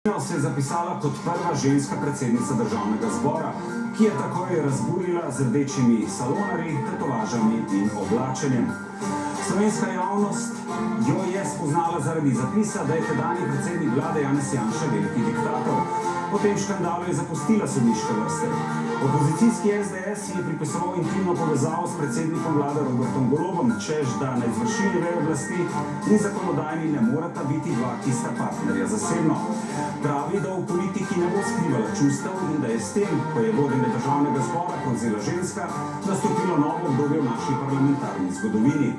Se je zapisala kot prva ženska predsednica državnega zbora, ki je takoj razburila z rdečimi salonarji, tetovažami in oblačenjem. Slovenska javnost jo je spoznala zaradi zapisa, da je tedanji predsednik vlade Janez Janša veliki diktator. Po tem škandalu je zapustila sodniške vrste. Opozicijski SDS je pripisoval intimno povezavo s predsednikom vlade Robertom Golobom, čež da na izvršilni veji oblasti in zakonodajni ne morata biti dva, ki sta partnerja zasebno. Pravi, da v politiki ne bo skrivala čustev in da je s tem, ko je vodenje državnega zbora prevzela ženska, nastopilo novo obdobje v naši parlamentarni zgodovini.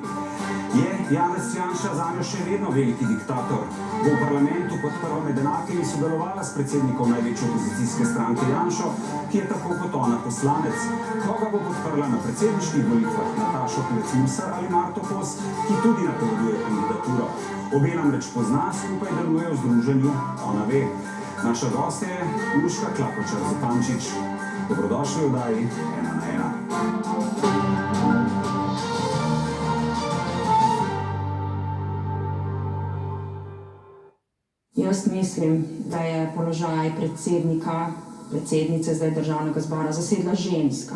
Je Janez Janša zanjo še vedno veliki diktator? Bo v parlamentu kot prva med enakimi sodelovala s predsednikom največje opozicijske stranke Janšo, ki je tako kot ona poslanec? Koga bo podprla na predsedniških volitvah? Natašo Pirc Musar ali Marto Kos, ki tudi napoveduje kandidaturo? Obe namreč pozna, skupaj deluje v združenju Ona ve. Naša gost je Urška Klakočar Zupančič. Dobrodošli v oddaji 1 na 1. Jaz mislim, da je položaj predsednice zdaj državnega zbora zasedla ženska.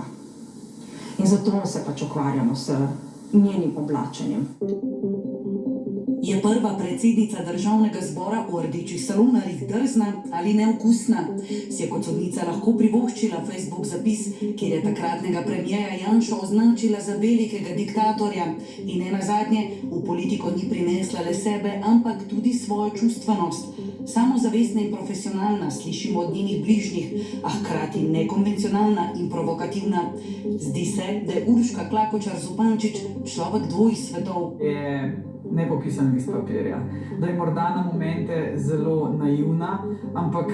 In zato se pač ukvarjamo s njenim oblačenjem. Je prva predsednica državnega zbora v rdečih salonarjih drzna ali neokusna? Si je kot sodnica lahko privoščila Facebook zapis, kjer je takratnega premierja Janšo označila za velikega diktatorja in nenazadnje v politiko ni prinesla le sebe, ampak tudi svojo čustvenost. Samozavestna in profesionalna, slišimo od njenih bližnjih, a hkrati nekonvencionalna in provokativna. Zdi se, da je Urška Klakočar Zupančič človek dvojih svetov. Nepopisan list papirja, da je morda na momente zelo naivna, ampak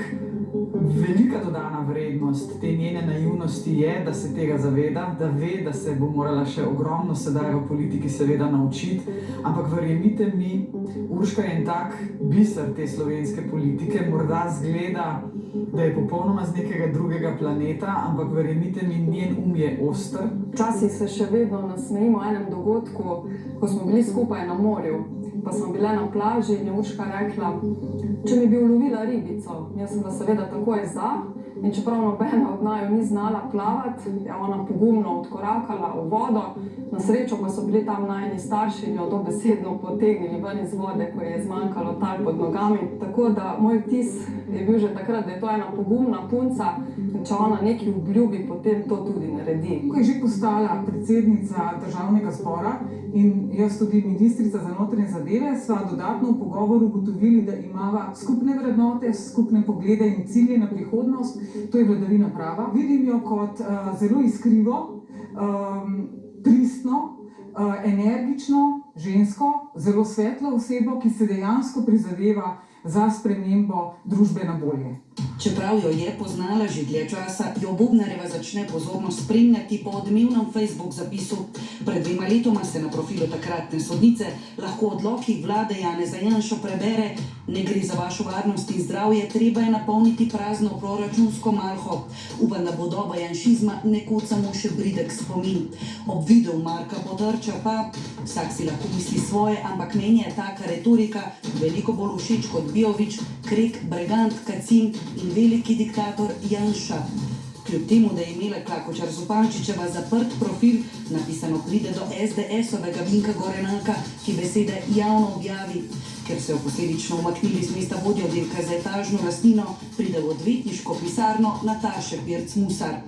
velika dodana vrednost te njene naivnosti je, da se tega zaveda, da ve, da se bo morala še ogromno sedaj v politiki seveda naučiti, ampak verjemite mi, Urška je en tak biser te slovenske politike, morda zgleda, da je popolnoma z nekega drugega planeta, ampak verjemite mi, njen je oster. Včasih se še vedno nasmejimo enem dogodku, ko smo bili skupaj na morju, pa smo bile na plaži in je Urška rekla, če mi bi ulovila ribico. Jaz sem da seveda takoj za, in čeprav nobena od naju ni znala plavati, je ona pogumno odkorakala v vodo. Na srečo pa so bili tam najini starši in jo dobesedno potegnili ven iz vode, ko je zmanjkalo tal pod nogami. Tako da moj vtis je bil že takrat, da je to ena pogumna punca in če ona nekaj obljubi, potem to tudi naredi. Ko je že postala predsednica državnega zbora in jaz tudi ministrica za notranje zadeve, sva dodatno v pogovoru ugotovili, da imava skupne vrednote, skupne poglede in cilje na prihodnost, to je vladavina prava. Vidim jo kot zelo iskrivo, pristno, energično žensko, zelo svetlo osebo, ki se dejansko prizadeva za spremembo družbe na bolje. Čeprav jo je poznala že dlje časa, jo Bobnarjeva začne pozorno spremljati po odmevnem Facebook zapisu. Pred 2 letoma se na profilu takratne sodnice lahko odloki vlade Janeza Janšo prebere: ne gre za vašo varnost in zdravje, treba je napolniti prazno proračunsko malho. Upam, da bo doba janšizma nekoč samo še bridek spomin. Ob videu Marka Potrča pa vsak si lahko misli svoje, ampak meni je taka retorika veliko bolj všeč kot Biovič, Krek, Bregant, Kacin in veliki diktator Janša. Kljub temu, da je imela Klakočar Zupančičeva zaprt profil, napisano pride do SDS-ovega Vinka Gorenaka, ki besede javno objavi. Ker so jo posledično umaknili z mesta vodje oddelka za etažno lastnino, pride v odvetniško pisarno Nataše Pirc Musar.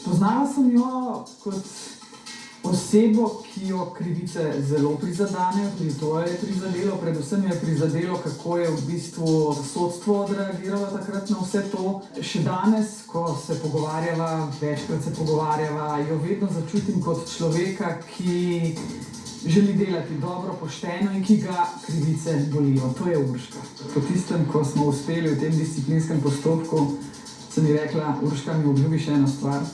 Poznala sem jo kot osebo, ki jo krivice zelo prizadanejo, tudi to je prizadelo, predvsem je prizadelo, kako je v bistvu sodstvo odreagiralo takrat na vse to. Še danes, ko se pogovarjava, večkrat se pogovarjava, jo vedno začutim kot človeka, ki želi delati dobro, pošteno in ki ga krivice bolijo. To je Urška. Po tistem, ko smo uspeli v tem disciplinskem postopku, sem ji rekla: Urška, mi obljubiš eno stvar,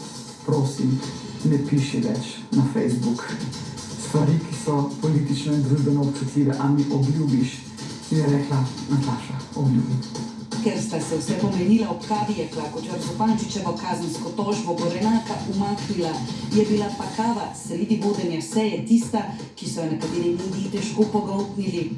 prosim, ne piši več na Facebook stvari, ki so politično in družbeno občutljive, a mi obljubiš? In je rekla: Nataša, obljubim. Ker sta se vse pomenila ob kavi, je Klakočar Zupančičevo kazensko tožbo Gorenaka umaknila. Je bila pa kava sredi vodenja seje tista, ki so jo nekateri mediji težko pogoltnili.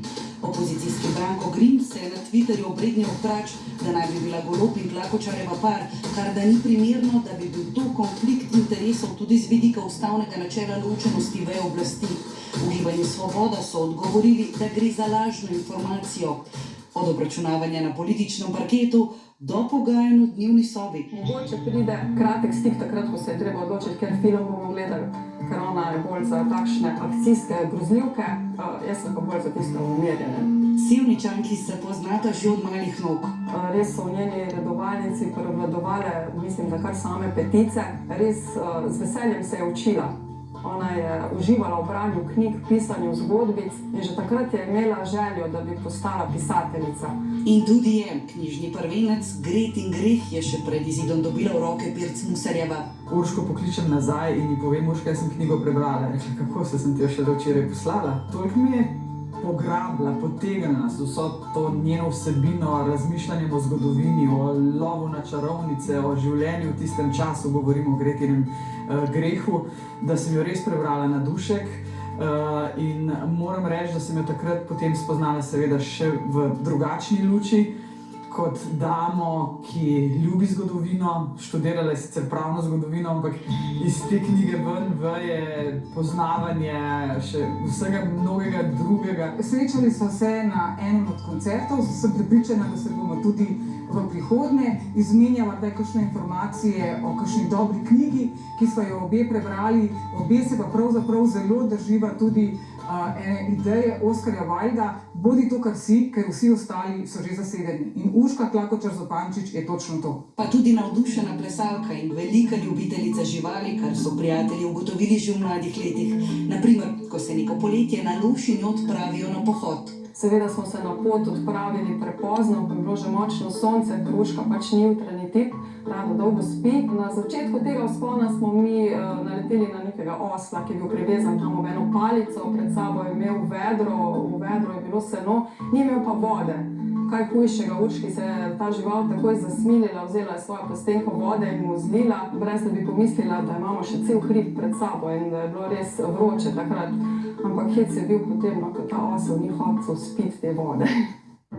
Opozicijski Branko Grims se je na Twitterju obregnil v trač, da naj bi bila Golob in Klakočarjeva par, kar da ni primerno, da bi bil to konflikt interesov tudi z vidika ustavnega načela ločenosti veje oblasti. V Gibanju Svoboda so odgovorili, da gre za lažno informacijo. Od obračunavanja na političnem parketu do pogajanj v dnevni sobi. Mogoče pride kratek stik takrat, ko se je treba odločiti, ker film bomo gledali, ker ona je bolj za takšne akcijske grozljivke, jaz sem pa bolj za tiste umirjene. Sevničanki se poznata že od malih nog. Res so v njeni redovalnici prevladovale, mislim, da kar same petice. Res z veseljem se je učila. Ona je uživala v branju knjig, pisanju zgodbic in že takrat je imela željo, da bi postala pisateljica. In tudi je, knjižni prvenec Gret in greh je še pred izidom dobila v roke Pirc Musarjeva. Urško pokličem nazaj in ji povem, Urška, jaz sem knjigo prebrala. Reče, kako sem ti jo še včeraj poslala? Toliko mi je pograbila, potegnila z vso to njeno vsebino, razmišljanjem o zgodovini, o lovu na čarovnice, o življenju v tistem času, govorimo o Gretinem grehu, da sem jo res prebrala na dušek. In moram reči, da sem jo takrat potem spoznala seveda še v drugačni luči, kot damo, ki ljubi zgodovino, študirala je sicer pravno zgodovino, ampak iz te knjige ven je poznavanje še vsega mnogega drugega. Srečali smo se na enem od koncertov, sem prepričana, da se bomo tudi v prihodnje izmenjali kakšne informacije o kakšni dobri knjigi, ki smo jo obe prebrali. Obe se pa pravzaprav zelo drživa tudi ene ideje Oskarja Wilda, bodi to, kar si, ker vsi ostali so že zasedeni. In Urška Klakočar Zupančič je točno to. Pa tudi navdušena plesalka in velika ljubiteljica živali, kar so prijatelji ugotovili že v mladih letih. Naprimer, ko se neko poletje na Lušini odpravijo na pohod. Seveda smo se na pot odpravili prepozno, ko je bilo že močno sonce, ker Urška pač ni jutranji tip, rada dolgo spi. Na začetku tega vzpona smo mi naleteli na nekega osla, ki je bil privezan tam v eno palico, pred sabo je imel vedro, v vedro je bilo seno, ni imel pa vode. Kaj hujšega, Urški se je ta žival takoj zasmilila, vzela je svojo plastenko vode in mu zlila, brez da bi pomislila, da imamo še cel hrib pred sabo in da je bilo res vroče takrat. Ampak hec je bil potem, ker ta osel ni hotel spiti te vode.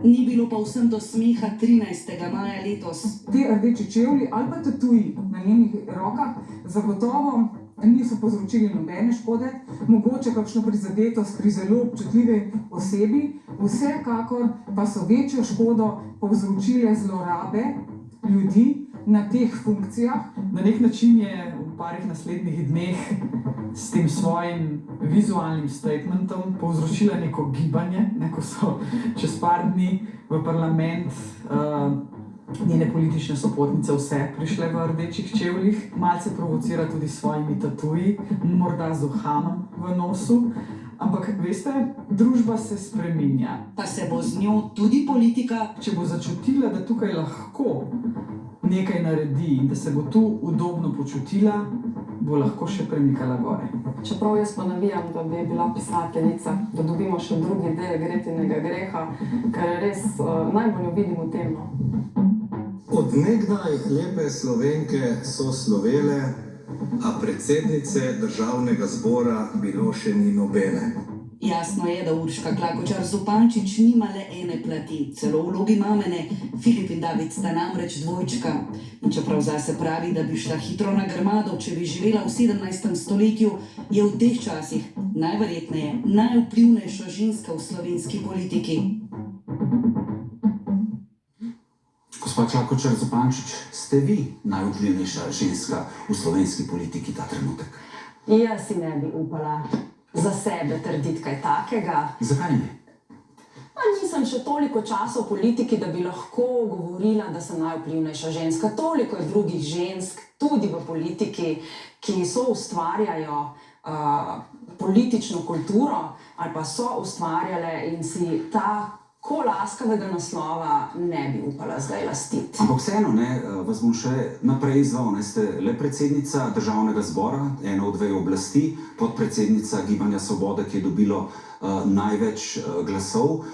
Ni bilo pa vsem do smeha 13. maja letos. Te rdeči čevlji ali pa tatuji na njenih rokah zagotovo niso povzročili nobene škode, mogoče kakšno prizadetost pri zelo občutljivi osebi, vsekakor pa so večjo škodo povzročile zlorabe ljudi na teh funkcijah. Na nek način je v parih naslednjih dneh s tem svojim vizualnim statementom povzročila neko gibanje, ko so čez par dni v parlament njene politične sopotnice vse prišle v rdečih čevljih, malce provocira tudi s svojimi tatuji, morda z uhanom v nosu. Ampak, veste, družba se spreminja. Pa se bo z njo tudi politika. Če bo začutila, da tukaj lahko nekaj naredi in da se bo tu udobno počutila, bo lahko še premikala gore. Čeprav jaz pa navijam, da bi bila pisateljica, da dobimo še drugi del Gretinega greha, ker res najbolj jo vidim v tem. Od nekdaj lepe Slovenke so slovele, a predsednice državnega zbora bilo še ni nobene. Jasno je, da Urška Klakočar Zupančič nima le ene plati, celo v vlogi mamene. Filip in David sta namreč dvojčka. In čeprav zase pravi, da bi šla hitro na grmado, če bi živela v 17. stoletju, je v teh časih najverjetneje najvplivnejša ženska v slovenski politiki. Gospa Klakočar Zupančič, ste vi najvplivnejša ženska v slovenski politiki ta trenutek? Jaz si ne bi upala za sebe trditi kaj takega. Zakaj ne? Pa nisem še toliko časa v politiki, da bi lahko govorila, da sem najvplivnejša ženska. Toliko je drugih žensk, tudi v politiki, ki ustvarjajo politično kulturo ali pa so ustvarjale in si tako laskavega naslova ne bi upala zdaj lastiti. Ampak vseeno, vas bom še naprej izzval. Ste le predsednica državnega zbora, ena od dveh oblasti, podpredsednica Gibanja Svobode, ki je dobilo največ glasov.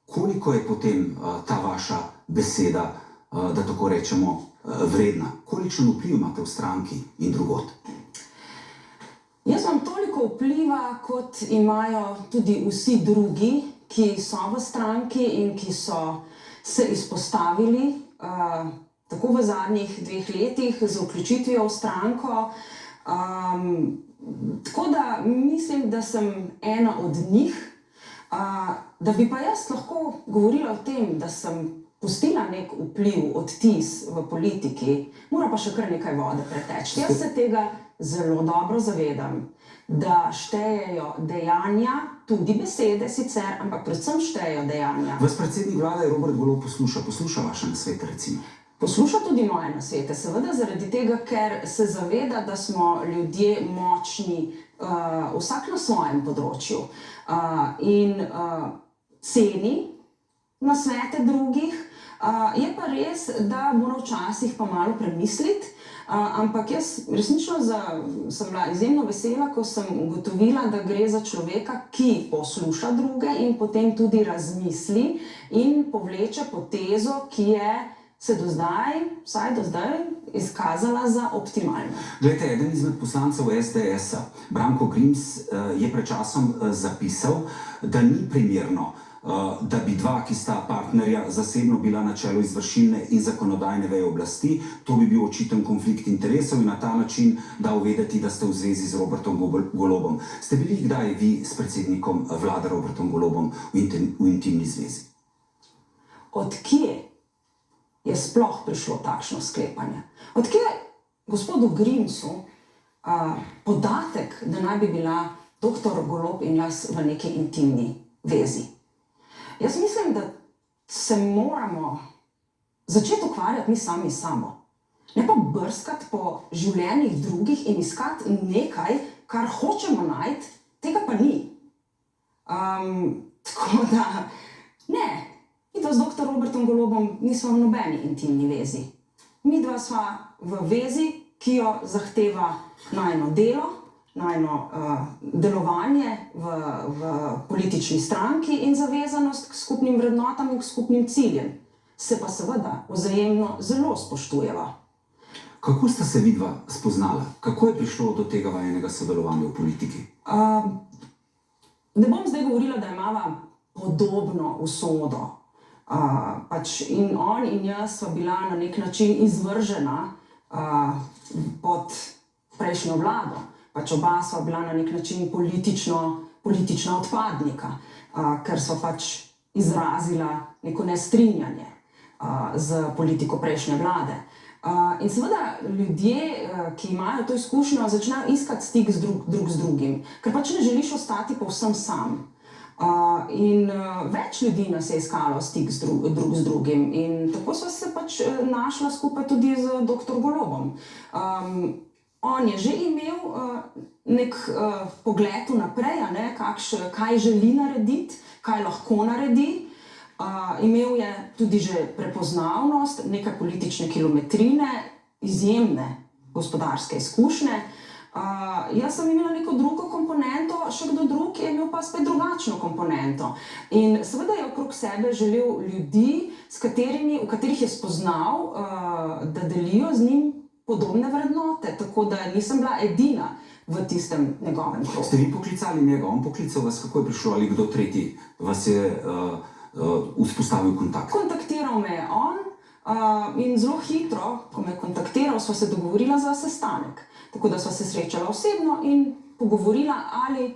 Koliko je potem ta vaša beseda, da tako rečemo, vredna? Kolikšen vpliv imate v stranki in drugod? Jaz imam toliko vpliva, kot imajo tudi vsi drugi, ki so v stranki in ki so se izpostavili tako v zadnjih 2 letih z vključitvijo v stranko. Tako da mislim, da sem ena od njih. Da bi pa jaz lahko govorila o tem, da sem pustila nek vpliv, odtis v politiki, mora pa še kar nekaj vode preteči. Jaz se tega zelo dobro zavedam, da štejejo dejanja, tudi besede sicer, ampak predvsem štejejo dejanja. Vas predsednik vlade Robert Golob posluša vaše nasvete recimo? Posluša tudi moje nasvete, seveda zaradi tega, ker se zaveda, da smo ljudje močni, vsak na svojem področju, in ceni nasvete drugih. Je pa res, da mora včasih pa malo premisliti, ampak jaz resnično sem bila izjemno vesela, ko sem ugotovila, da gre za človeka, ki posluša druge in potem tudi razmisli in povleče potezo, ki je se vsaj do zdaj, izkazala za optimalno. Glejte, eden izmed poslancev SDS-a, Branko Grims, je pred časom zapisal, da ni primerno, da bi dva, ki sta partnerja, zasebno bila na čelu izvršilne in zakonodajne veje oblasti. To bi bil očiten konflikt interesov in na ta način dal vedeti, da ste v zvezi z Robertom Golobom. Ste bili kdaj vi s predsednikom vlade Robertom Golobom v intimni zvezi? Od kje je sploh prišlo takšno sklepanje? Od kje gospodu Grimsu podatek, da naj bi bila dr. Golob in jaz v neki intimni vezi? Jaz mislim, da se moramo začeti ukvarjati mi sami s sabo. Ne pa brskati po življenjih drugih in iskati nekaj, kar hočemo najti, tega pa ni. Tako da, ne, midva z dr. Robertom Golobom nisva v nobeni intimni vezi. Midva sva v vezi, ki jo zahteva najino delo, najino delovanje v politični stranki in zavezanost k skupnim vrednotam in k skupnim ciljem. Se pa seveda vzajemno zelo spoštujeva. Kako sta se vidva spoznala? Kako je prišlo do tega vajinega sodelovanja v politiki? Ne bom zdaj govorila, da imava podobno usodo. In on in jaz sva bila na nek način izvržena pod prejšnjo vlado. Oba sva bila na nek način politična odpadnika, ker sva izrazila neko nestrinjanje z politiko prejšnje vlade. In seveda ljudje, ki imajo to izkušnjo, začnejo iskati stik drug z drugim, ker ne želiš ostati povsem sam. In več ljudi nas je iskalo stik drug z drugim in tako sva se našla skupaj tudi z dr. Golobom. On je že imel nek pogled vnaprej, kaj želi narediti, kaj lahko naredi. Imel je tudi že prepoznavnost, nekaj politične kilometrine, izjemne gospodarske izkušnje. Jaz sem imela neko drugo komponento, še kdo drug je imel pa spet drugačno komponento. In seveda je okrog sebe želel ljudi, v katerih je spoznal, da delijo z njim podobne vrednote, tako da nisem bila edina v tistem njegovem krogu. Ste vi poklicali njega, on poklical vas, kako je prišlo, ali kdo tretji vas je vzpostavil kontakt? Kontaktiral me je on in zelo hitro, ko me je kontaktiral, sva se dogovorila za sestanek. Tako da sva se srečala osebno in pogovorila, ali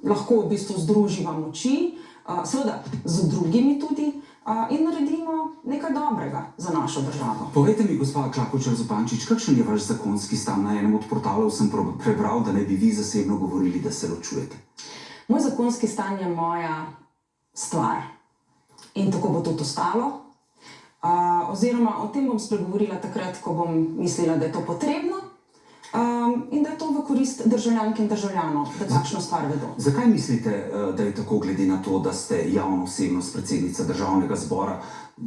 lahko v bistvu združiva moči, seveda z drugimi tudi, in naredimo nekaj dobrega za našo državo. Povejte mi, gospa Klakočar Zupančič, kakšen je vaš zakonski stan? Na enem od portalov sem prebral, da ne bi vi zasebno govorili, da se ločujete. Moj zakonski stan je moja stvar in tako bo tudi ostalo. Oziroma, o tem bom spregovorila takrat, ko bom mislila, da je to potrebno in da je to v korist državljank in državljanov, da takšno stvar vedo. Zakaj mislite, da je tako, glede na to, da ste javna osebnost, predsednica Državnega zbora?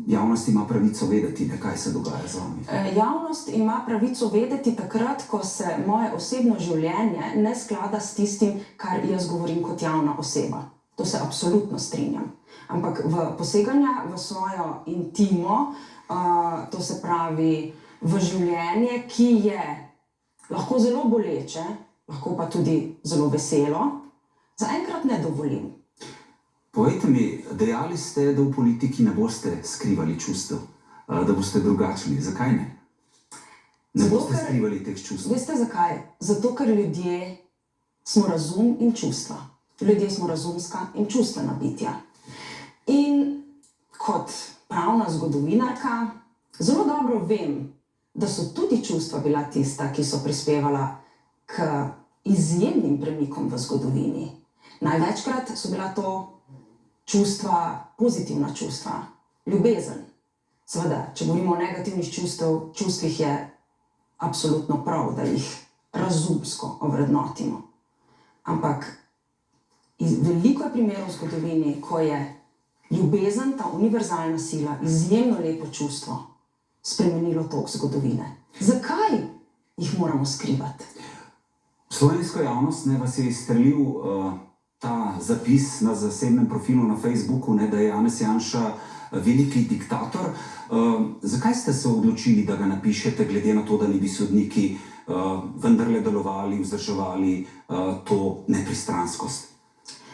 Javnost ima pravico vedeti, kaj se dogaja z vami. Javnost ima pravico vedeti takrat, ko se moje osebno življenje ne sklada s tistim, kar jaz govorim kot javna oseba. To se absolutno strinjam. Ampak poseganja v svojo intimo, to se pravi v življenje, ki je lahko zelo boleče, lahko pa tudi zelo veselo, zaenkrat ne dovolim. Povejte mi, dejali ste, da v politiki ne boste skrivali čustev, da boste drugačni. Zakaj ne? Ne boste skrivali teh čustev. Veste zakaj? Zato, ker ljudje smo razum in čustva. Ljudje smo razumska in čustvena bitja. In kot pravna zgodovinarka zelo dobro vem, da so tudi čustva bila tista, ki so prispevala k izjemnim premikom v zgodovini. Največkrat so bila to čustva, pozitivna čustva, ljubezen. Seveda, če govorimo o negativnih čustvih, je absolutno prav, da jih razumsko ovrednotimo. Ampak veliko je primerov v zgodovini, ko je ljubezen, ta univerzalna sila, izjemno lepo čustvo, spremenilo tok zgodovine. Zakaj jih moramo skrivati? Slovensko javnost vas je izstrelil ta zapis na zasebnem profilu na Facebooku, da je Janez Janša veliki diktator. Zakaj ste se odločili, da ga napišete, glede na to, da ne bi sodniki vendarle delovali, vzdrževali to nepristranskost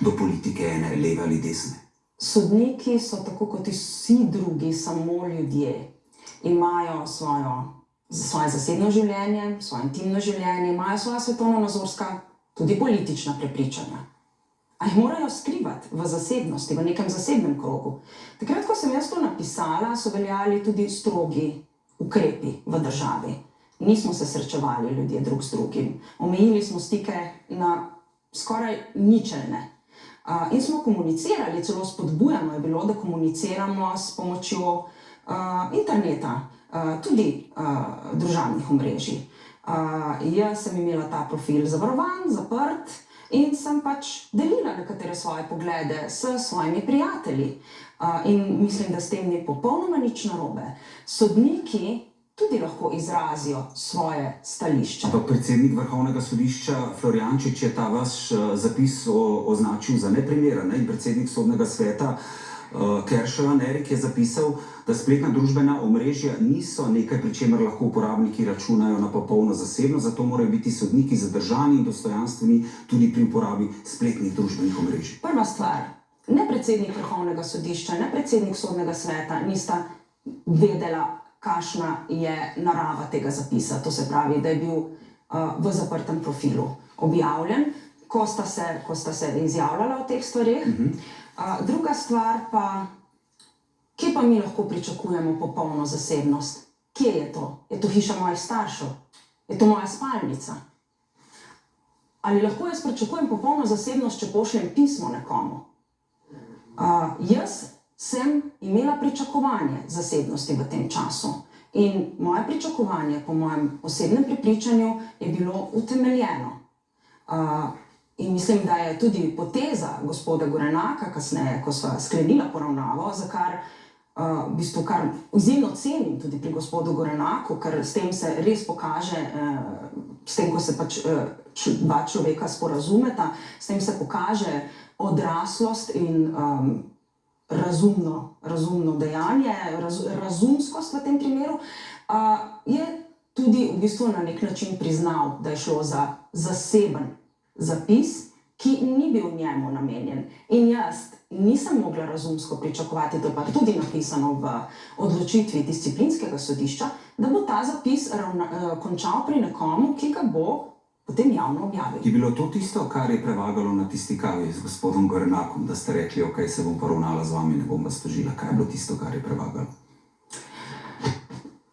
do politike ene, leve ali desne? Sodniki so tako kot vsi drugi samo ljudje. Imajo svoje zasebno življenje, svoje intimno življenje, imajo svoja svetovno-nazorska, tudi politična prepričanja. A jih morajo skrivati v zasebnosti, v nekem zasebnem krogu. Takrat, ko sem jaz to napisala, so veljali tudi strogi ukrepi v državi. Nismo se srečevali ljudje drug z drugim. Omejili smo stike na skoraj ničelne. In smo komunicirali, celo spodbujamo je bilo, da komuniciramo s pomočjo interneta, tudi družabnih omrežij. Jaz sem imela ta profil zavarovan, zaprt in sem pač delila nekatere svoje poglede s svojimi prijatelji. In mislim, da s tem ni popolnoma nič narobe. Sodniki tudi lahko izrazijo svoje stališče. Ampak predsednik Vrhovnega sodišča Florjančič je ta vaš zapis označil za neprimeren. In predsednik Sodnega sveta Kerševan Erik je zapisal, da spletna družbena omrežja niso nekaj, pri čemer lahko uporabniki računajo na popolno zasebnost, zato morajo biti sodniki zadržani in dostojanstveni tudi pri uporabi spletnih družbenih omrežij. Prva stvar, ne predsednik Vrhovnega sodišča, ne predsednik Sodnega sveta nista vedela, kakšna je narava tega zapisa. To se pravi, da je bil v zaprtem profilu objavljen, ko sta se izjavljala o teh stvareh. Druga stvar pa, kje pa mi lahko pričakujemo popolno zasebnost? Kje je to? Je to hiša mojih staršev? Je to moja spalnica? Ali lahko jaz pričakujem popolno zasebnost, če pošljem pismo nekomu? Jaz sem imela pričakovanje zasebnosti v tem času. In moje pričakovanje, po mojem osebnem prepričanju, je bilo utemeljeno. In mislim, da je tudi poteza gospoda Gorenaka, kasneje, ko sva sklenila poravnavo, za kar v bistvu kar izjemno cenim tudi pri gospodu Gorenaku, ker s tem se res pokaže, s tem, ko se pač dva človeka sporazumeta, s tem se pokaže odraslost in razumno dejanje, razumskost v tem primeru, je tudi v bistvu na nek način priznal, da je šlo za zaseben zapis, ki ni bil njemu namenjen. In jaz nisem mogla razumsko pričakovati, to pa tudi napisano v odločitvi disciplinskega sodišča, da bo ta zapis končal pri nekomu, ki ga bo potem javno objavil. Je bilo to tisto, kar je prevagalo na tisti kavi z gospodom Gorenakom, da ste rekli, ok, se bom poravnala z vami, ne bom vas tožila. Kaj je bilo tisto, kar je prevagalo?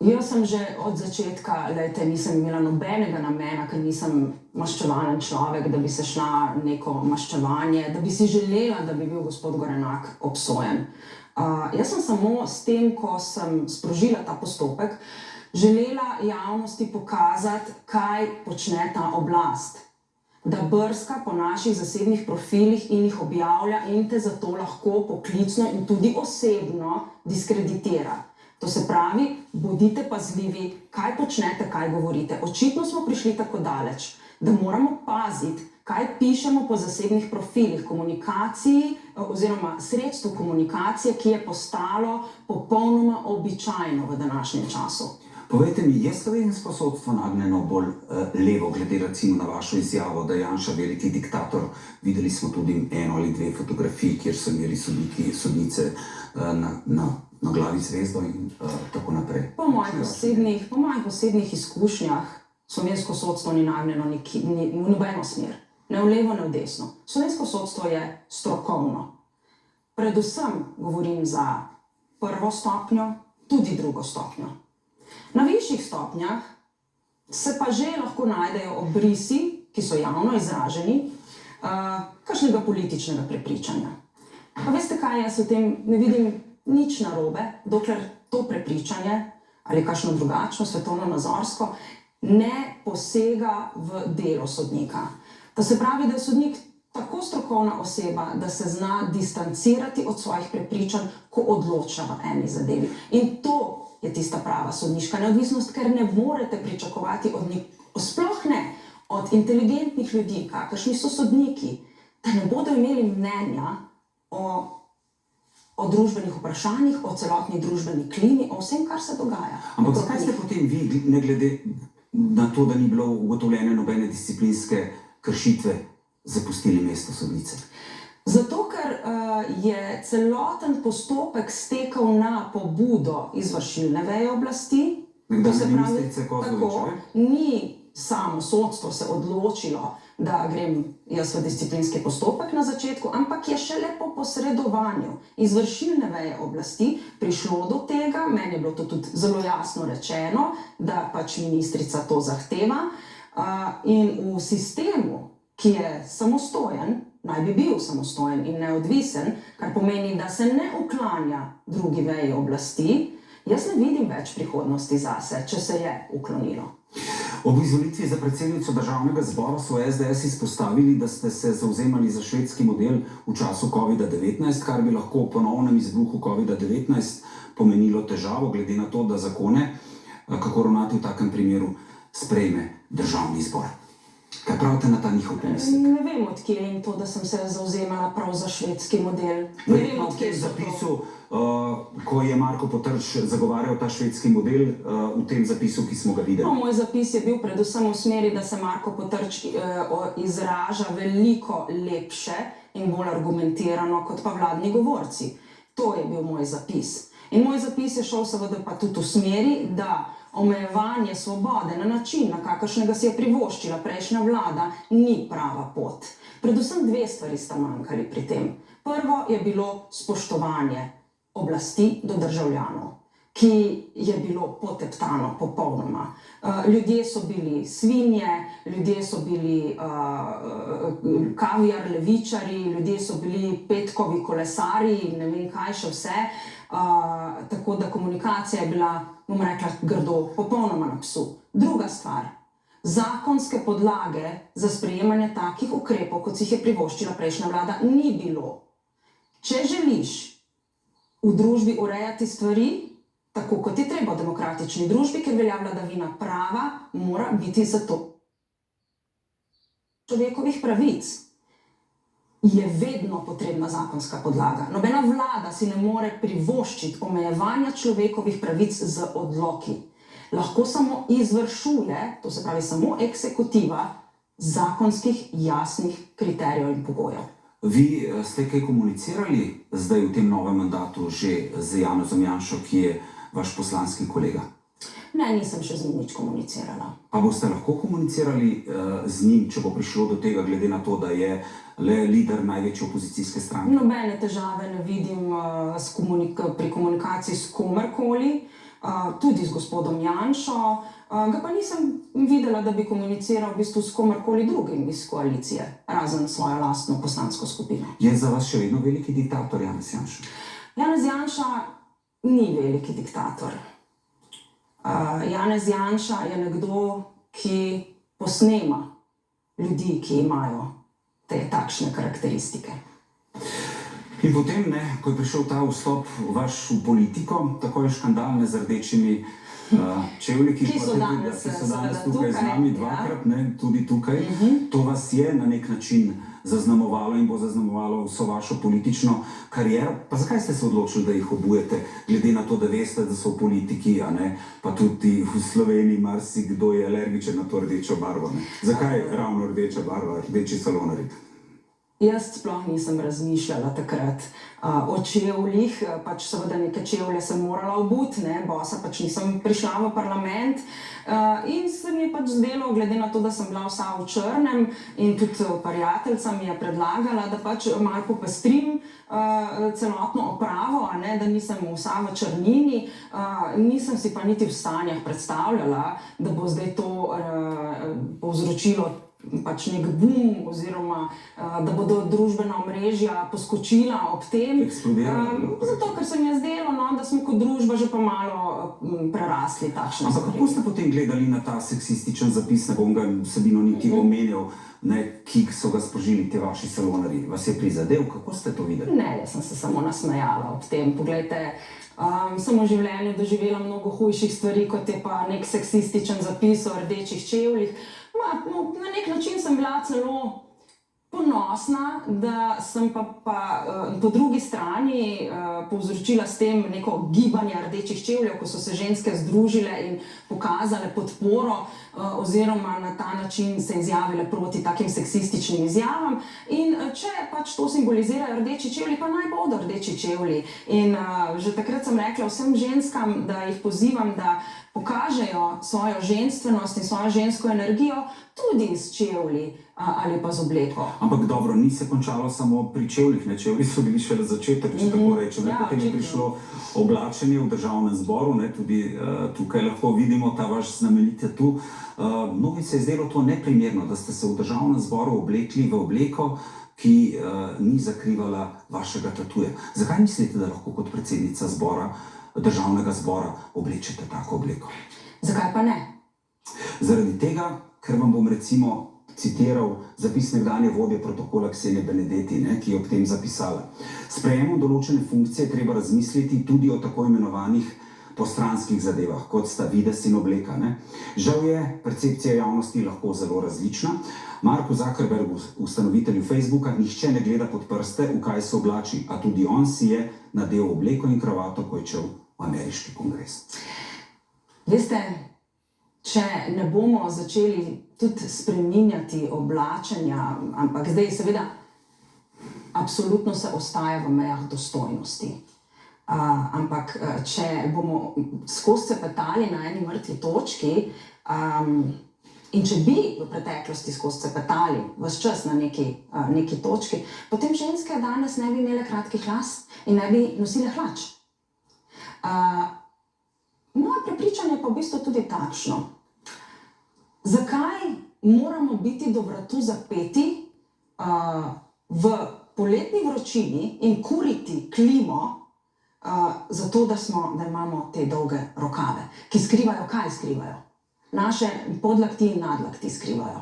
Jaz sem že od začetka, nisem imela nobenega namena, ker nisem maščevalen človek, da bi se šla neko maščevanje, da bi si želela, da bi bil gospod Gorenak obsojen. Jaz sem samo s tem, ko sem sprožila ta postopek, želela javnosti pokazati, kaj počne ta oblast. Da brska po naših zasebnih profilih in jih objavlja in te zato lahko poklicno in tudi osebno diskreditira. To se pravi, bodite pazljivi, kaj počnete, kaj govorite. Očitno smo prišli tako daleč, da moramo paziti, kaj pišemo po zasebnih profilih, komunikaciji oziroma sredstvu komunikacije, ki je postalo popolnoma običajno v današnjem času. Povejte mi, je slovensko sodstvo nagnjeno bolj levo, glede recimo na vašo izjavo, da je Janša veliki diktator? Videli smo tudi eno ali dve fotografiji, kjer so imeli sodnice na glavi zvezdo in tako naprej. Po mojih osebnih izkušnjah slovensko sodstvo ni nagnjeno v nobeno smer. Ne v levo, ne v desno. Slovensko sodstvo je strokovno. Predvsem govorim za prvo stopnjo, tudi drugo stopnjo. Na višjih stopnjah se pa že lahko najdejo obrisi, ki so javno izraženi, kakšnega političnega prepričanja. Pa veste kaj, jaz v tem ne vidim nič narobe, dokler to prepričanje ali kakšno drugačno svetovno-nazorsko ne posega v delo sodnika. To se pravi, da je sodnik tako strokovna oseba, da se zna distancirati od svojih prepričanj, ko odloča v eni zadevi. In to je tista prava sodniška neodvisnost, ker ne morete pričakovati od njih, sploh ne od inteligentnih ljudi, kakršni so sodniki, da ne bodo imeli mnenja o družbenih vprašanjih, o celotni družbeni klimi, o vsem, kar se dogaja. Ampak zakaj ste potem vi, ne glede na to, da ni bilo ugotovljene nobene disciplinske kršitve, zapustili mesto sodnice? Zato, ker je celoten postopek stekel na pobudo izvršilne veje oblasti. Nekdanje ministrice Kozlovičeve? Ni samo sodstvo se odločilo, da grem jaz v disciplinski postopek na začetku, ampak je šele po posredovanju izvršilne veje oblasti prišlo do tega, meni je bilo to tudi zelo jasno rečeno, da pač ministrica to zahteva, in v sistemu, ki je samostojen, naj bi bil samostojen in neodvisen, kar pomeni, da se ne uklanja drugi veji oblasti, jaz ne vidim več prihodnosti zase, če se je uklonilo. Ob izvolitvi za predsednico Državnega zbora so SDS izpostavili, da ste se zavzemali za švedski model v času COVID-19, kar bi lahko v ponovnem izbruhu COVID-19 pomenilo težavo, glede na to, da zakone, kako ravnati v takem primeru, sprejme Državni zbor. Kaj pravite na ta njihov pomislek? Ne vem, odkje je to, da sem se zavzemala prav za švedski model. Ne vem, odkje so to. V zapisu, ko je Marko Potrč zagovarjal ta švedski model, v tem zapisu, ki smo ga videli. No, moj zapis je bil predvsem v smeri, da se Marko Potrč izraža veliko lepše in bolj argumentirano kot pa vladni govorci. To je bil moj zapis. In moj zapis je šel seveda pa tudi v smeri, da omejevanje svobode na način, na kakršnega si je privoščila prejšnja vlada, ni prava pot. Predvsem dve stvari sta manjkali pri tem. Prvo je bilo spoštovanje oblasti do državljanov, ki je bilo poteptano popolnoma. Ljudje so bili svinje, ljudje so bili kaviar levičari, ljudje so bili petkovi kolesarji in ne vem kaj še vse. Tako da komunikacija je bila, bom rekla, grdo, popolnoma na psu. Druga stvar, zakonske podlage za sprejemanje takih ukrepov, kot si jih je privoščila prejšnja vlada, ni bilo. Če želiš v družbi urejati stvari, tako kot je treba v demokratični družbi, ker velja vladavina prava, mora biti za to človekovih pravic. Je vedno potrebna zakonska podlaga. Nobena vlada si ne more privoščiti omejevanja človekovih pravic z odloki. Lahko samo izvršuje, to se pravi samo eksekutiva, zakonskih jasnih kriterijev in pogojev. Vi ste kaj komunicirali zdaj v tem novem mandatu že z Janezom Janšo, ki je vaš poslanski kolega? Ne, nisem še z njim nič komunicirala. Pa boste lahko komunicirali z njim, če bo prišlo do tega, glede na to, da je le lider največje opozicijske stranke? Nobene težave ne vidim pri komunikaciji s komerkoli, tudi z gospodom Janšo. Ga pa nisem videla, da bi komuniciral v bistvu s komerkoli drugim iz koalicije, razen svojo lastno poslansko skupino. Je za vas še vedno veliki diktator Janez Janša? Janez Janša ni veliki diktator. Janez Janša je nekdo, ki posnema ljudi, ki imajo te takšne karakteristike. In potem, ne, ko je prišel ta vstop vaš v politiko, tako je škandal z rdečimi čevlji, Ki so danes tukaj z nami dvakrat, ne, tudi tukaj. To vas je na nek način zaznamovalo in bo zaznamovalo vso vašo politično kariero. Pa zakaj ste se odločili, da jih obujete, glede na to, da veste, da so v politiki, a ne, pa tudi v Sloveniji marsikdo je alergičen na to rdečo barvo, ne? Zakaj ravno rdeča barva, rdeči salonarji? Jaz sploh nisem razmišljala takrat o čevljih, pač seveda neke čevlje sem morala obuti, ne, bosa pač nisem prišla v parlament in se mi je pač zdelo, glede na to, da sem bila vsa v črnem in tudi prijateljica mi je predlagala, da pač malo popestrim celotno opravo, a ne, da nisem vsa v črnini, nisem si pa niti v sanjah predstavljala, da bo zdaj to povzročilo pač nek boom, oziroma da bodo družbena omrežja poskočila ob tem. Zato, ker se mi je zdelo, no, da smo kot družba že pa malo prerasli takšne stvari. Ampak kako ste potem gledali na ta seksističen zapis, ne bom ga vsebino niti omenjal, ki so ga sprožili te vaši salonarji? Vas je prizadel? Kako ste to videli? Ne, jaz sem se samo nasmejala ob tem. Poglejte, sem v življenju doživela mnogo hujših stvari, kot je pa nek seksističen zapis o rdečih čevljih. Na nek način sem bila celo ponosna, da sem pa po drugi strani povzročila s tem neko gibanje rdečih čevljev, ko so se ženske združile in pokazale podporo oziroma na ta način se izjavile proti takim seksističnim izjavam. In če pač to simbolizirajo rdeči čevlji, pa naj bodo rdeči čevlji. In že takrat sem rekla vsem ženskam, da jih pozivam, da pokažejo svojo ženstvenost in svojo žensko energijo tudi s čevlji ali pa z obleko. Ampak dobro, ni se končalo samo pri čevljih, ne? Čevlji so bili šele začetek, če tako rečem. Potem je prišlo oblačenje v državnem zboru, ne? Tudi tukaj lahko vidimo ta vaš znameniti tu. Mnogi se je zdelo to neprimerno, da ste se v državnem zboru oblekli v obleko, ki ni zakrivala vašega tatuja. Zakaj mislite, da lahko kot predsednica državnega zbora oblečete tako obleko? Zakaj pa ne? Zaradi tega, ker vam bom recimo citiral zapis nekdanje vodje protokola Ksenije Benedetti, ne, ki je ob tem zapisala. S sprejemom določene funkcije treba razmisliti tudi o tako imenovanih postranskih zadevah, kot sta videz in obleka. Ne. Žal je percepcija javnosti lahko zelo različna. Marku Zuckerbergu, ustanovitelju Facebooka, nihče ne gleda pod prste, v kaj se oblači, a tudi on si je nadel obleko in kravato, ko je šel v ameriški kongres. Veste, če ne bomo začeli tudi spreminjati oblačenja, ampak zdaj seveda absolutno se ostaja v mejah dostojnosti. Ampak če bomo skozi cepetali na eni mrtvi točki in če bi v preteklosti skozi cepetali ves čas na neki točki, potem ženske danes ne bi imele kratkih las in ne bi nosile hlač. Moje prepričanje pa v bistvu tudi takšno. Zakaj moramo biti do vratu zapeti v poletni vročini in kuriti klimo, zato da imamo te dolge rokave, ki skrivajo, kaj skrivajo? Naše podlakti in nadlakti skrivajo.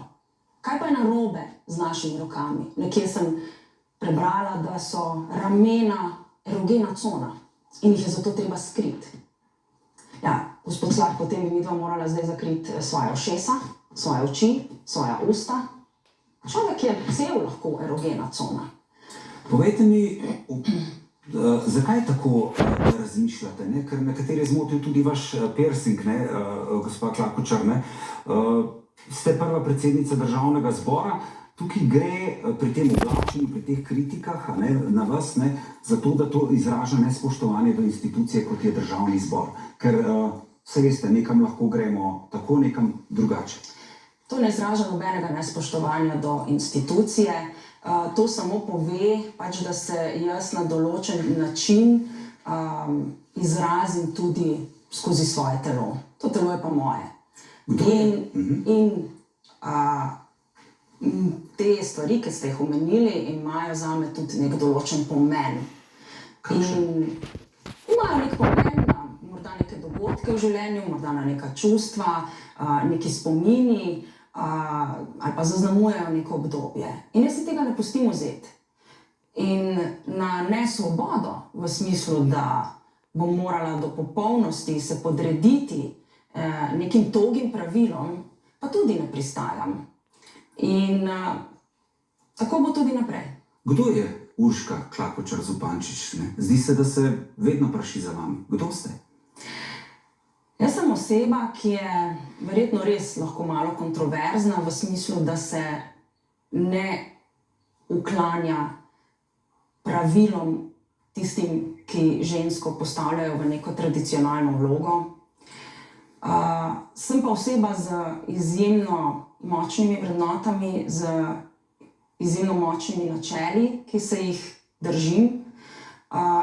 Kaj pa je narobe z našimi rokami? Nekje sem prebrala, da so ramena erogena cona in jih je zato treba skriti. Ja, gospod Slag, potem bi midva morala zdaj zakriti svoje ušesa, svoje oči, svoja usta. Človek je cel lahko erogena cona. Povejte mi, zakaj tako razmišljate, ne? Ker nekateri je zmotil tudi vaš piercing, ne, gospa Klakočar, ne? Ste prva predsednica državnega zbora, tukaj gre pri tem oblačenju, pri teh kritikah, ne, na vas, ne, zato, da to izraža nespoštovanje do institucije, kot je državni zbor. Ker, vse veste, nekam lahko gremo tako, nekam drugače. To ne izraža nobenega nespoštovanja do institucije. To samo pove, pač, da se jaz na določen način izrazim tudi skozi svoje telo. To telo je pa moje. In te stvari, ki ste jih omenili, imajo zame tudi nek določen pomen. In imajo nek pomen na morda neke dogodke v življenju, morda na neka čustva, neki spomini, ali pa zaznamujejo neko obdobje. In jaz si tega ne pustim vzeti. in na nesvobodo v smislu, da bom morala do popolnosti se podrediti nekim togim pravilom, pa tudi ne pristajam. In tako bo tudi naprej. Kdo je Urška Klakočar Zupančič? Ne? Zdi se, da se vedno praši za vami. Kdo ste? Jaz sem oseba, ki je verjetno res lahko malo kontroverzna v smislu, da se ne uklanja pravilom tistim, ki žensko postavljajo v neko tradicionalno vlogo. Sem pa oseba z izjemno močnimi vrednotami, z izjemno močnimi načeli, ki se jih držim.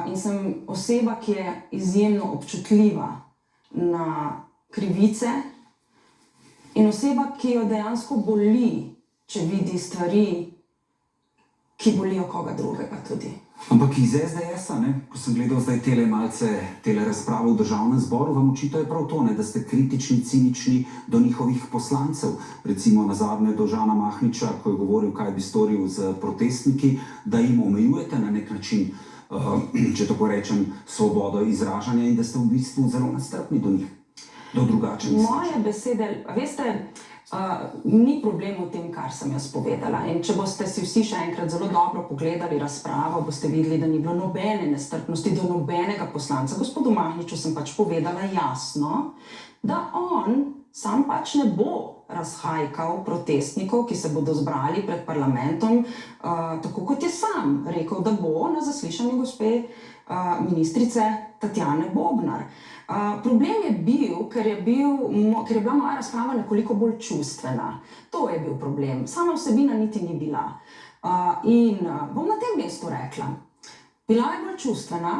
In sem oseba, ki je izjemno občutljiva na krivice in oseba, ki jo dejansko boli, če vidi stvari, ki bolijo koga drugega tudi. Ampak iz SDS-a, ko sem gledal zdaj tele razprave v Državnem zboru, vam očitajo prav to, da ste kritični, cinični do njihovih poslancev. Recimo nazadnje do Žana Mahniča, ko je govoril, kaj bi storil z protestniki, da jim omejujete na nek način, če tako rečem, svobodo izražanja in da ste v bistvu zelo nestrpni do njih, do drugačnih. Moje besede, veste, ni problem v tem, kar sem jaz povedala. In če boste si vsi še enkrat zelo dobro pogledali razpravo, boste videli, da ni bilo nobene nestrpnosti do nobenega poslanca. Gospodu Mahniču sem pač povedala jasno, da on sam pač ne bo razhajkal protestnikov, ki se bodo zbrali pred parlamentom, tako kot je sam rekel, da bo na zaslišanju gospe ministrice Tatjane Bobnar. Problem je bil, ker je bila moja razprava nekoliko bolj čustvena. To je bil problem. Sama vsebina niti ni bila. In bom na tem mestu rekla, bila je bolj čustvena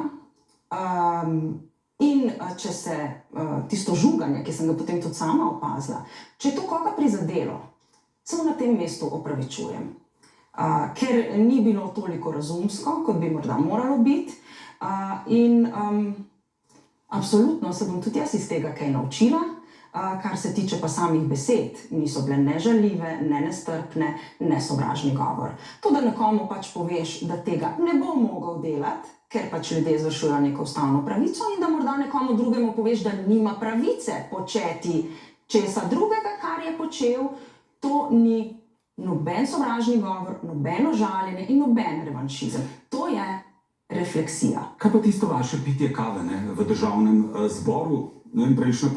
in če se tisto žuganje, ki sem ga potem tudi sama opazila, če je to koga prizadelo, samo na tem mestu opravičujem. Ker ni bilo toliko razumsko, kot bi morda moralo biti. In absolutno se bom tudi jaz iz tega kaj naučila, kar se tiče pa samih besed. Niso bile ne žaljive, ne nestrpne, ne sovražni govor. To, da nekomu pač poveš, da tega ne bo mogel delati, ker pač ljudje izvršujejo neko ustavno pravico, in da morda nekomu drugemu poveš, da nima pravice početi česa drugega, kar je počel, to ni noben sovražni govor, nobeno žaljenje in noben revanšizem. To je refleksija. Kaj pa tisto vaše pitje kave v Državnem zboru? Prejšnja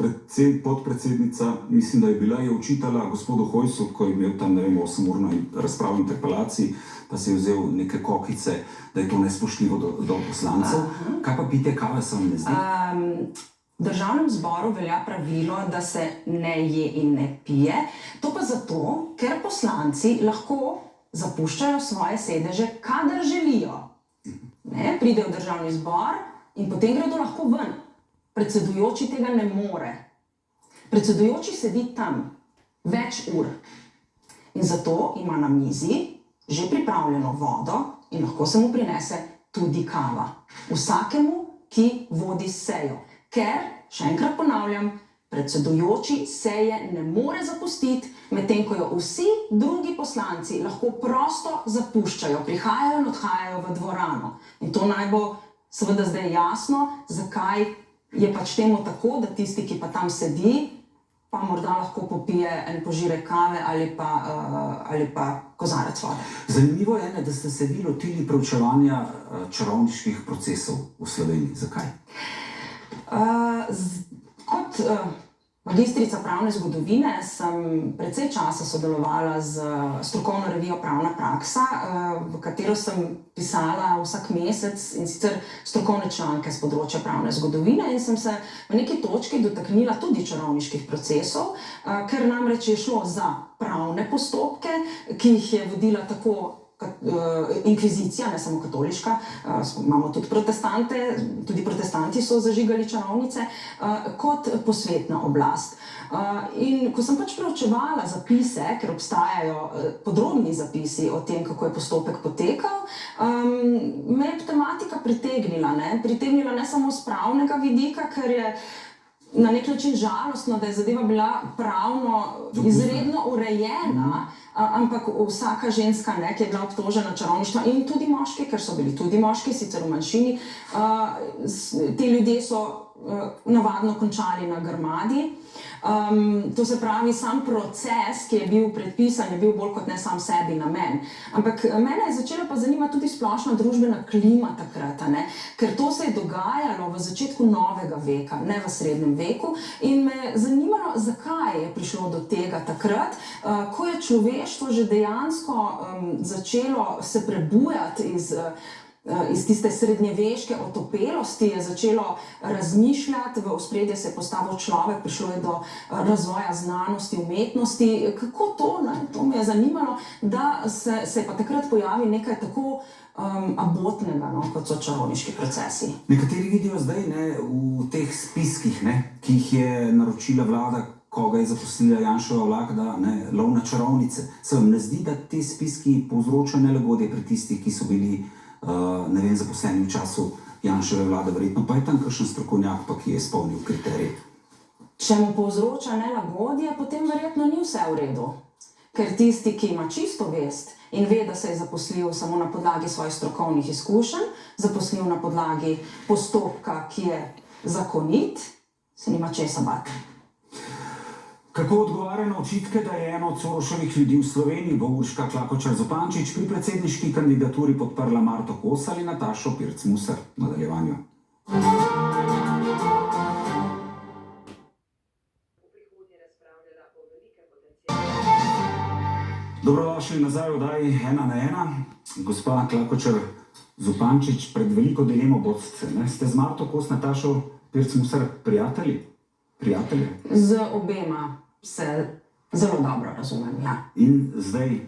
podpredsednica, mislim, da je bila, je očitala gospodu Hojsu, ko je imel tam 8-urno razpravo o interpelaciji, pa se je vzel neke kokice, da je to nespoštljivo do poslancev. Kaj pa pitje kave se vam ne zdi? V Državnem zboru velja pravilo, da se ne je in ne pije. To pa zato, ker poslanci lahko zapuščajo svoje sedeže, kadar želijo. Pridejo v Državni zbor in potem gredo lahko ven. Predsedujoči tega ne more. Predsedujoči sedi tam več ur in zato ima na mizi že pripravljeno vodo in lahko se mu prinese tudi kava. Vsakemu, ki vodi sejo. Ker, še enkrat ponavljam, predsedujoči seje ne more zapustiti, medtem ko jo vsi drugi poslanci lahko prosto zapuščajo, prihajajo in odhajajo v dvorano. In to naj bo seveda zdaj jasno, zakaj je pač temu tako, da tisti, ki pa tam sedi, pa morda lahko popije en požirek kave ali pa kozarec vode. Zanimivo je, da ste se vi lotili preučevanja čarovniških procesov v Sloveniji. Zakaj? Kot magistrica pravne zgodovine sem precej časa sodelovala z strokovno revijo Pravna praksa, v katero sem pisala vsak mesec, in sicer strokovne članke z področja pravne zgodovine, in sem se v neki točki dotaknila tudi čarovniških procesov, ker namreč je šlo za pravne postopke, ki jih je vodila tako inkvizicija, ne samo katoliška, imamo tudi protestante, tudi protestanti so zažigali čarovnice, kot posvetna oblast. In ko sem pač preučevala zapise, ker obstajajo podrobni zapisi o tem, kako je postopek potekal, me je tematika pritegnila ne samo z pravnega vidika, ker je na nek način žalostno, da je zadeva bila pravno izredno urejena, ampak vsaka ženska, ne, ki je bila obtožena čarovništva, in tudi moški, ker so bili tudi moški, sicer v manjšini, ti ljudje so navadno končali na grmadi. To se pravi, sam proces, ki je bil predpisan, je bil bolj kot ne sam sebi namen. Ampak mene je začela pa zanimati tudi splošna družbena klima takrat, ne? Ker to se je dogajalo v začetku novega veka, ne v srednjem veku, in me je zanimalo, zakaj je prišlo do tega takrat, ko je človeštvo že dejansko začelo se prebujati iz tiste srednjeveške otopelosti, je začelo razmišljati, v ospredje se je postavil človek, prišlo je do razvoja znanosti, umetnosti. Kako to, ne? To me je zanimalo, da se pa takrat pojavi nekaj tako abotnega, no, kot so čarovniški procesi. Nekateri vidijo zdaj, ne, v teh spiskih, ne, ki jih je naročila vlada, koga je zaposlila Janševa vlada, ne, lov na čarovnice. Se vam ne zdi, da te spiski povzročajo nelagodje pri tistih, ki so bili ne vem, zaposleni v času Janševe vlade, verjetno pa je tam kakšen strokovnjak, pa ki je izpolnil kriterije? Če mu povzroča nelagodje, potem verjetno ni vse v redu. Ker tisti, ki ima čisto vest in ve, da se je zaposlil samo na podlagi svojih strokovnih izkušenj, zaposlil na podlagi postopka, ki je zakonit, se nima česa bati. Kako odgovarja na očitke, da je eno od Soroševih ljudi v Sloveniji, Urška Klakočar Zupančič, pri predsedniški kandidaturi podprla Marto Kos ali Natašo Pirc Musar? V nadaljevanju. Dobrodošli nazaj v oddaji 1 na 1. Gospa Klakočar Zupančič, pred veliko dilemo boste, ne? Ste z Marto Kos, Natašo Pirc Musar prijatelji? Z obema se zelo dobro razumem, ja. In zdaj,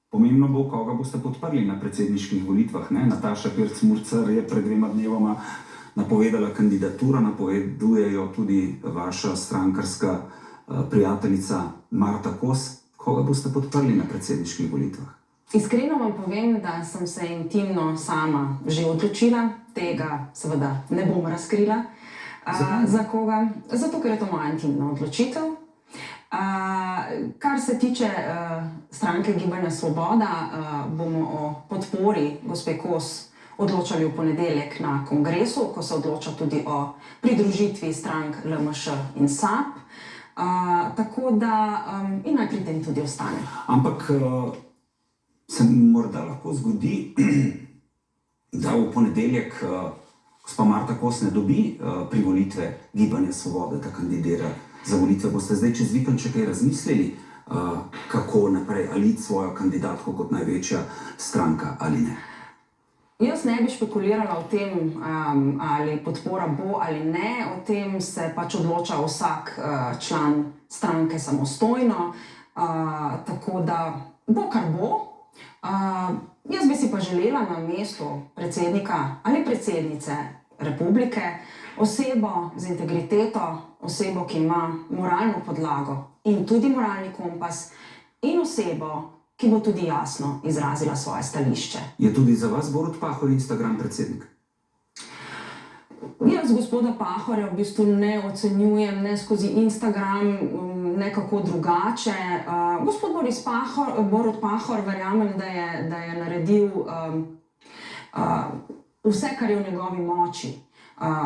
pomembno bo, koga boste podprli na predsedniških volitvah, ne? Nataša Pirc Musar je pred 2 dnevoma napovedala kandidaturo, napovedujejo tudi vaša strankarska prijateljica Marta Kos. Koga boste podprli na predsedniških volitvah? Iskreno vam povem, da sem se intimno sama že odločila, tega seveda ne bom razkrila. Za koga? Zato, ker je to moja intimna odločitev. Kar se tiče stranke Gibanja Svoboda, bomo o podpori gospe Kos odločali v ponedeljek na kongresu, ko se odloča tudi o pridružitvi strank LMŠ in SAB. Tako da in naj pri tem tudi ostane. Ampak se morda lahko zgodi, da v ponedeljek gospa Marta Kos ne dobi privolitve Gibanja Svobode, da kandidira za volitve. Boste zdaj čez vikend še kaj razmislili, kako naprej, ali svojo kandidatko kot največja stranka ali ne? Jaz ne bi špekulirala o tem, ali podpora bo ali ne, o tem se pač odloča vsak član stranke samostojno, tako da bo, kar bo. Jaz bi si pa želela na mestu predsednika ali predsednice republike osebo z integriteto, osebo, ki ima moralno podlago in tudi moralni kompas, in osebo, ki bo tudi jasno izrazila svoje stališče. Je tudi za vas Borut Pahor Instagram predsednik? Jaz gospoda Pahorja v bistvu ne ocenjujem, ne skozi Instagram, nekako drugače. Gospod Borut Pahor, verjamem, da je naredil vse, kar je v njegovi moči,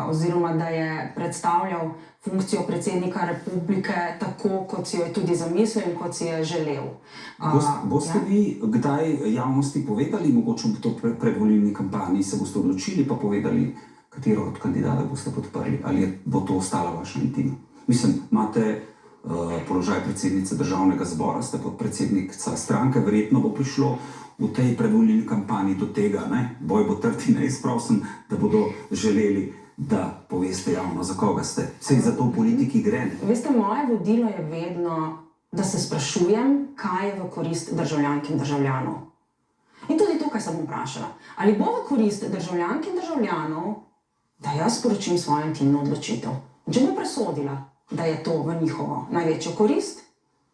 oziroma da je predstavljal funkcijo predsednika republike tako, kot si jo je tudi zamislil in kot si je želel. Boste vi kdaj javnosti povedali, mogoče v to predvolilni kampanji se boste odločili, pa povedali, katero od kandidatov boste podprli, ali bo to ostala vaša intima? Mislim, imate položaj predsednice državnega zbora, ste podpredsednica stranke, verjetno bo prišlo v tej predvolilni kampanji do tega, ne? Boj bo trd in neizprosen, da bodo želeli, da poveste javno, za koga ste. Saj za to v politiki gre. Veste, moje vodilo je vedno, da se sprašujem, kaj je v korist državljank in državljanov. In tudi tukaj sem vprašala, ali bo v korist državljank in državljanov, da jaz sporočim svojo intimno odločitev. In če bo presodila, da je to v njihovo največjo korist,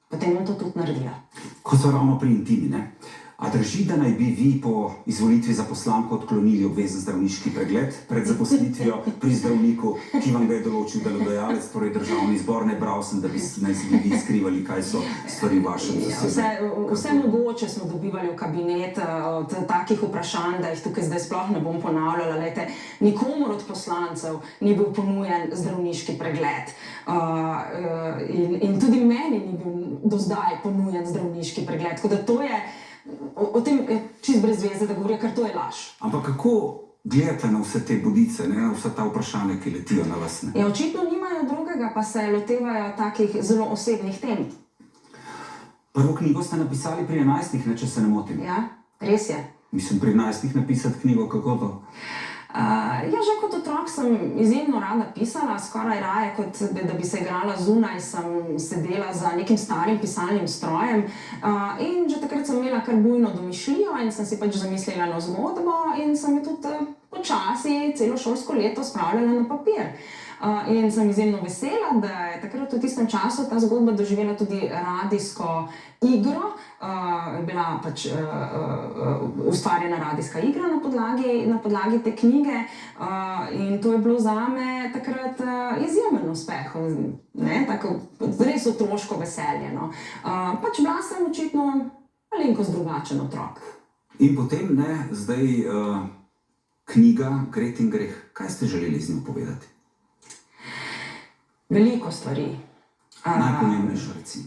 potem bom to tudi naredila. Ko so ravno pri intimi, ne? A drži, da naj bi vi po izvolitvi za poslanko odklonili obvezen zdravniški pregled pred zaposlitvijo pri zdravniku, ki vam ga je določil delodajalec, torej Državni zbor? Ne bral sem, da naj bi vi skrivali, kaj so stvari v vašem zasebnem. Vse mogoče smo dobivali v kabinet od takih vprašanj, da jih tukaj zdaj sploh ne bom ponavljala. Lejte, nikomur od poslancev ni bil ponujen zdravniški pregled. In tudi meni ni bil do zdaj ponujen zdravniški pregled. Tako da to je o tem čist brez veze, da govorijo, ker to je laž. Ampak kako gledate na vse te budice, na vsa ta vprašanja, ki letijo na vas? Ja, očitno nimajo drugega, pa se lotevajo takih zelo osebnih tem. Prvo knjigo ste napisali pri 11, če se ne motim. Ja, res je. Mislim, pri 11 napisati knjigo, kako to? Ja, že kot otrok sem izjemno rada pisala, skoraj raje, kot da bi se igrala zunaj, sem sedela za nekim starim pisalnim strojem. In že takrat sem imela kar bujno domišljijo in sem si pač zamislila eno zgodbo in sem jo tudi počasi celo šolsko leto spravljala na papir. In sem izjemno vesela, da je takrat v tistem času ta zgodba doživela tudi radijsko igro. Je bila pač ustvarjena radijska igra na podlagi te knjige in to je bilo zame takrat izjemen uspeh, tako res otroško veselje. Pač bila sem očitno malenkost drugačen otrok. In potem, zdaj knjiga Gret in greh. Kaj ste želeli z njo povedati? Veliko stvari. Najpomembnejša, recimo.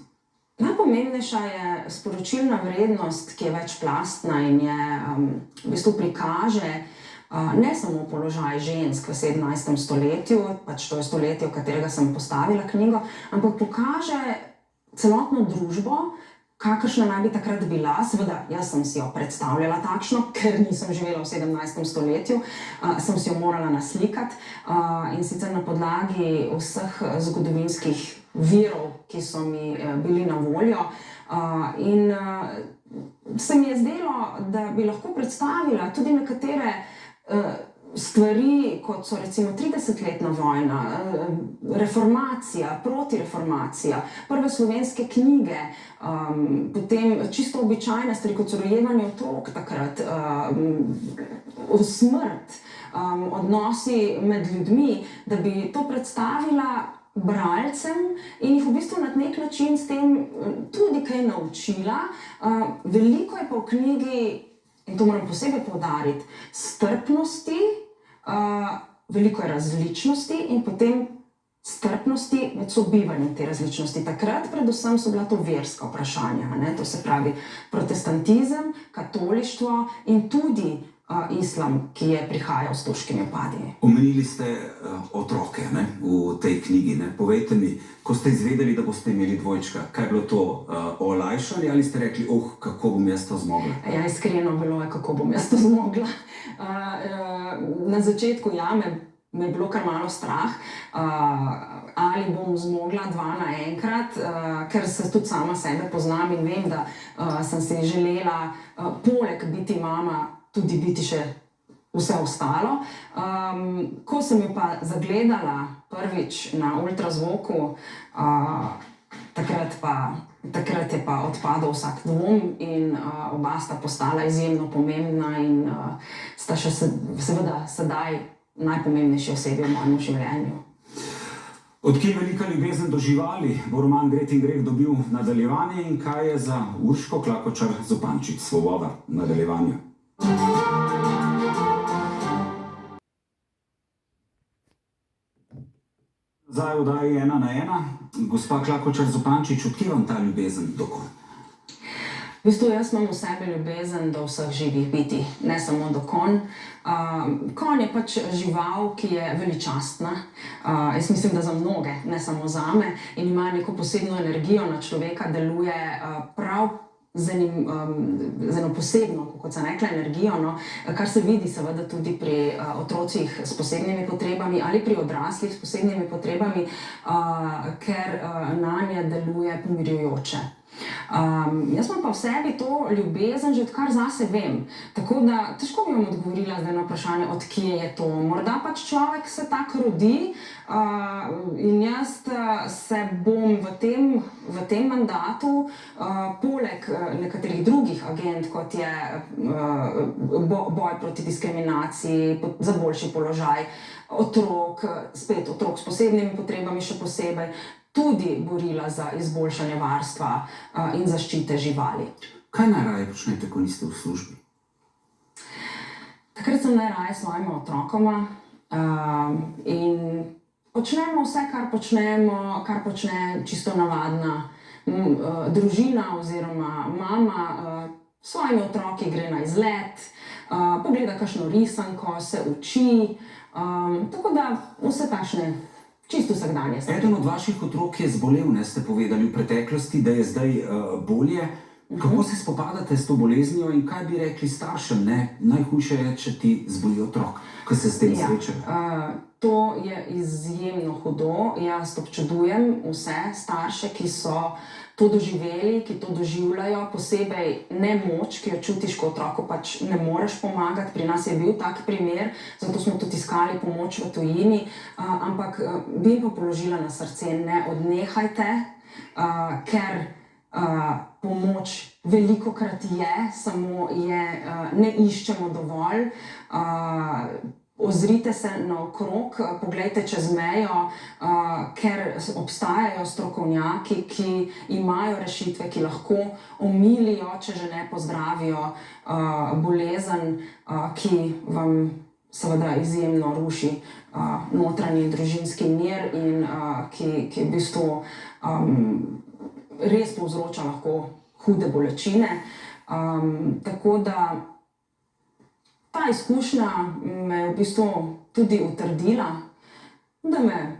Najpomembnejša je sporočilna vrednost, ki je večplastna in je v bistvu prikaže ne samo položaj žensk v 17. stoletju, pač to je stoletje, v katerega sem postavila knjigo, ampak pokaže celotno družbo, kakršna naj bi takrat bila. Seveda, jaz sem si jo predstavljala takšno, ker nisem živela v 17. stoletju, sem si jo morala naslikati in sicer na podlagi vseh zgodovinskih virov, ki so mi bili na voljo. In se mi je zdelo, da bi lahko predstavila tudi nekatere stvari, kot so recimo 30-letna vojna, reformacija, protireformacija, prve slovenske knjige, potem čisto običajne stvari, kot so rojevanje otrok takrat, smrt, odnosi med ljudmi, da bi to predstavila bralcem in jih v bistvu na nek način s tem tudi kaj naučila. Veliko je pa v knjigi, in to moram posebej poudariti, strpnosti, veliko je različnosti in potem strpnosti med sobivanjem te različnosti. Takrat predvsem so bila to verska vprašanja, to se pravi protestantizem, katolištvo in tudi islam, ki je prihajal s turškimi vpadi. Omenili ste otroke v tej knjigi. Povejte mi, ko ste izvedeli, da boste imeli dvojčka, kaj je bilo to olajšanje ali ste rekli, kako bom jaz to zmogla? Ja, iskreno bilo je, kako bom jaz to zmogla. Na začetku me je bilo kar malo strah, ali bom zmogla dva naenkrat, ker se tudi sama sebe poznam in vem, da sem si želela poleg biti mama tudi biti še vse ostalo. Ko sem jo pa zagledala prvič na ultrazvoku, takrat je pa odpadel vsak dvom in oba sta postala izjemno pomembna in sta še seveda sedaj najpomembnejši osebi v mojem življenju. Odkje velika ljubezen do živali bo roman Gret in greh dobil nadaljevanje in kaj je za Urško Klakočar Zupančič svoboda v nadaljevanju? Zdaj v oddaji 1 na 1. Gospa Klakočar Zupančič, odkje vam ta ljubezen do konj? V bistvu jaz imam v sebi ljubezen do vseh živih bitij, ne samo do konj. Konj je pač žival, ki je veličastna. Jaz mislim, da za mnoge, ne samo zame, in ima neko posebno energijo na človeka, deluje prav z eno posebno, kot sem rekla, energijo, kar se vidi seveda tudi pri otrocih s posebnimi potrebami ali pri odraslih s posebnimi potrebami, ker nanje deluje pomirjujoče. Jaz imam pa v sebi to ljubezen že odkar zase vem. Tako da težko bi vam odgovorila zdaj na vprašanje, od kje je to. Morda pač človek se tako rodi in jaz se bom v tem mandatu poleg nekaterih drugih agend, kot je boj proti diskriminaciji, za boljši položaj otrok, spet otrok s posebnimi potrebami še posebej, tudi borila za izboljšanje varstva in zaščite živali. Kaj najraje počnete, ko niste v službi? Takrat sem najraje s svojima otrokoma in počnemo vse, kar počnemo, kar počne čisto navadna družina oziroma mama. S svojimi otroki gre na izlet, pogleda kakšno risanko, se uči, tako da vse takšne čisto vsakdanje stvari. Eden od vaših otrok je zbolel, ne, ste povedali v preteklosti, da je zdaj bolje. Kako se spopadate s to boleznijo in kaj bi rekli staršem, ne? Najhujše je, če ti zboli otrok, ko se s tem srečajo. To je izjemno hudo. Jaz občudujem vse starše, ki so to doživeli, ki to doživljajo, posebej nemoč, ki jo čutiš, ko otroku pač ne moreš pomagati. Pri nas je bil tak primer, zato smo tudi iskali pomoč v tujini, ampak bi jim pa položila na srce, ne odnehajte, ker pomoč velikokrat je, samo je ne iščemo dovolj. Ozrite se naokrog, poglejte čez mejo, ker obstajajo strokovnjaki, ki imajo rešitve, ki lahko omilijo, če že ne pozdravijo bolezen, ki vam seveda izjemno ruši notranji družinski mir in ki v bistvu res povzroča lahko hude bolečine. Tako da ta izkušnja me je v bistvu tudi utrdila, da me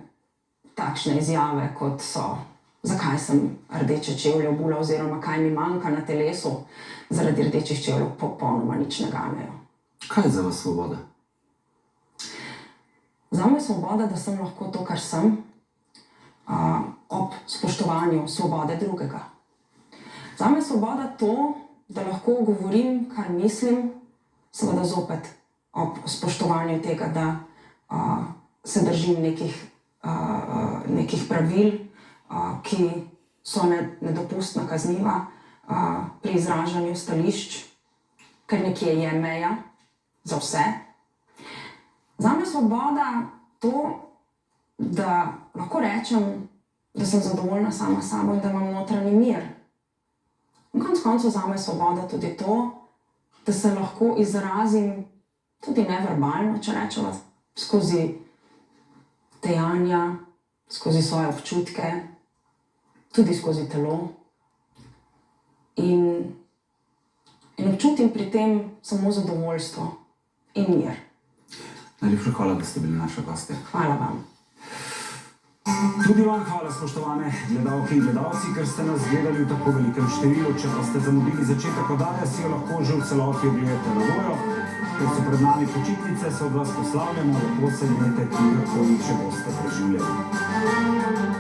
takšne izjave, kot so, zakaj sem rdeče čevlje obula oziroma kaj mi manjka na telesu, zaradi rdečih čevljev popolnoma nič ne ganejo. Kaj je za vas svoboda? Zame je svoboda, da sem lahko to, kar sem, ob spoštovanju svobode drugega. Zame je svoboda to, da lahko govorim, kar mislim, seveda zopet ob spoštovanju tega, da se držim nekih pravil, ki so nedopustna, kazniva pri izražanju stališč, ker nekje je meja za vse. Zame je svoboda to, da lahko rečem, da sem zadovoljna sama s sabo in da imam notranji mir. In konec koncev zame je svoboda tudi to, da se lahko izrazim tudi neverbalno, če rečemo, skozi dejanja, skozi svoje občutke, tudi skozi telo. In občutim pri tem samo zadovoljstvo in mir. Najlepša hvala, da ste bili naša gostja. Hvala vam. Tudi vam hvala, spoštovane gledalke in gledalci, ker ste nas gledali v tako velikem številu. Če pa ste zamudili začetek oddaje, si jo lahko že v celoti ogledate na voljo. Ker so pred nami počitnice, se od vas poslavljamo, lepo se imejte, kjerkoli še boste preživljali.